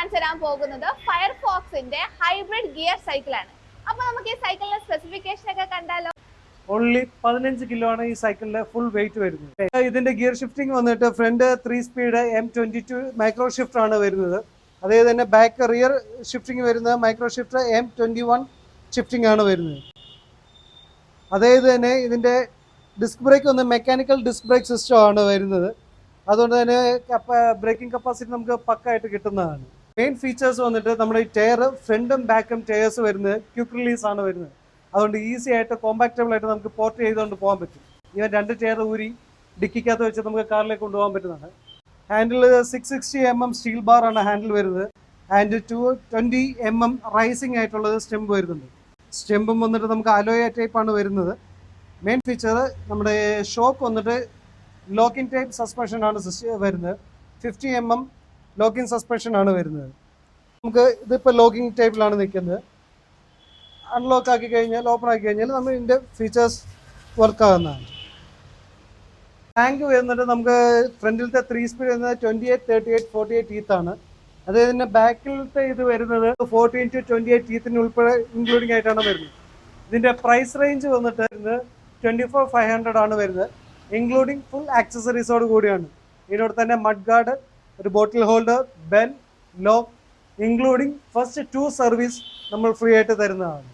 കാണിച്ചു തരാൻ പോകുന്നത് ഫയർഫോക്സിന്റെ ഹൈബ്രിഡ് ഗിയർ സൈക്കിളാണ്. അപ്പൊ നമുക്ക് ഈ സൈക്കിളിന്റെ സ്പെസിഫിക്കേഷൻ ഒക്കെ കണ്ടാലോ. ഓൺലി 15 കിലോ ആണ് ഈ സൈക്കിളിന്റെ ഫുൾ വെയിറ്റ് വരുന്നത്. ഇതിന്റെ ഗിയർ ഷിഫ്റ്റിംഗ് വന്നിട്ട് front 3 speed M22 micro shifter ആണ് വരുന്നത്. അതേ തന്നെ ബാക്ക് റിയർ ഷിഫ്റ്റിംഗ് വരുന്നത് മൈക്രോ ഷിഫ്റ്റർ M21 ഷിഫ്റ്റിംഗ് ആണ് വരുന്നത്. അതേ തന്നെ ഇതിന്റെ ഡിസ്ക് ബ്രേക്ക് വന്ന് മെക്കാനിക്കൽ ഡിസ്ക് ബ്രേക്ക് സിസ്റ്റം ആണ് വരുന്നത്. അതുകൊണ്ട് തന്നെ ബ്രേക്കിംഗ് കപ്പാസിറ്റി നമുക്ക് പക്കായിട്ട് കിട്ടുന്നതാണ്. മെയിൻ ഫീച്ചേഴ്സ് വന്നിട്ട് നമ്മുടെ ഈ ടയർ ഫ്രണ്ടും ബാക്കും ടയേഴ്സ് വരുന്നത് ക്വിക്ക് റിലീസ് ആണ് വരുന്നത്. അതുകൊണ്ട് ഈസി ആയിട്ട് കോമ്പാക്റ്റബിൾ ആയിട്ട് നമുക്ക് പോർട്ട് ചെയ്തുകൊണ്ട് പോകാൻ പറ്റും. ഇവൻ 2 ടയർ ഊരി ഡിക്കിക്കകത്ത് വെച്ച് നമുക്ക് കാറിലേക്ക് കൊണ്ടുപോകാൻ പറ്റുന്നതാണ്. ഹാൻഡിൽ 660 mm സ്റ്റീൽ ബാർ ആണ് ഹാൻഡിൽ വരുന്നത്. ആൻഡ് 220 mm റൈസിംഗ് ആയിട്ടുള്ളത് സ്റ്റെമ്പ് വരുന്നുണ്ട്. സ്റ്റെമ്പും വന്നിട്ട് നമുക്ക് അലോയ ടൈപ്പ് ആണ് വരുന്നത്. മെയിൻ ഫീച്ചർ നമ്മുടെ ഷോക്ക് വന്നിട്ട് ലോക്കിംഗ് ടൈപ്പ് സസ്പെൻഷൻ ആണ് വരുന്നത്. 50 mm ലോക്കിംഗ് സസ്പെൻഷൻ ആണ് വരുന്നത്. നമുക്ക് ഇതിപ്പോൾ ലോക്കിംഗ് ടൈപ്പിലാണ് നിൽക്കുന്നത്. അൺലോക്ക് ആക്കി കഴിഞ്ഞാൽ ഓപ്പൺ ആക്കി കഴിഞ്ഞാൽ നമ്മൾ ഇതിൻ്റെ ഫീച്ചേഴ്സ് വർക്ക് ആകുന്നതാണ്. ടാങ്ക് വരുന്നിട്ട് നമുക്ക് ഫ്രണ്ടിലത്തെ 3 സ്പീഡ് വരുന്നത് 28, 38, 48 ടീത്ത് ആണ്. അത് തന്നെ ബാക്കിലത്തെ ഇത് വരുന്നത് 14 to 28 ടീത്തിന് ഉൾപ്പെടെ ഇൻക്ലൂഡിംഗ് ആയിട്ടാണ് വരുന്നത്. ഇതിൻ്റെ പ്രൈസ് റേഞ്ച് വന്നിട്ട് 24,500 ആണ് വരുന്നത്, ഇൻക്ലൂഡിങ് ഫുൾ ആക്സസറീസോട് കൂടിയാണ്. ഇതിനോട് തന്നെ മഡ് ഗാർഡ്, ഒരു ബോട്ടിൽ holder, bell, lock, including first 2 service നമ്മൾ ഫ്രീ ആയിട്ട് തരുന്നതാണ്.